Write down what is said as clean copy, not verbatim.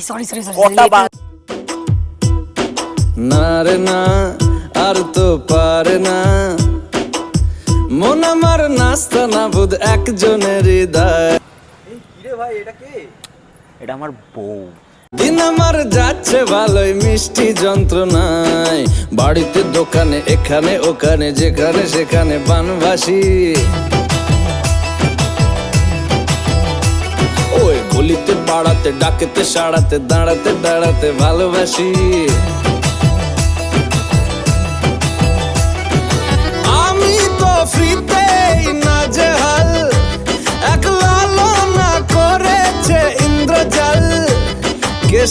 Sorry sorry sorry কটা না রে না আর তো পারে না মন আমার নাস্তা না বুধ একজনের হৃদয়। কিরে ভাই এটা কে? এটা আমার বউ। দিন আমার যাচ্ছে ভালোই মিষ্টি যন্ত্রণায়, বাড়িতে দোকানে এখানে ওখানে যেখানে সেখানে বানবাসী। ওই গলিতে পাড়াতে ডাকেতে সাড়াতে দাঁড়াতে দাঁড়াতে ভালোবাসি। আমি তো ফ্রিতেই নাজেহাল, এক লালনা করেছে ইন্দ্রজাল কে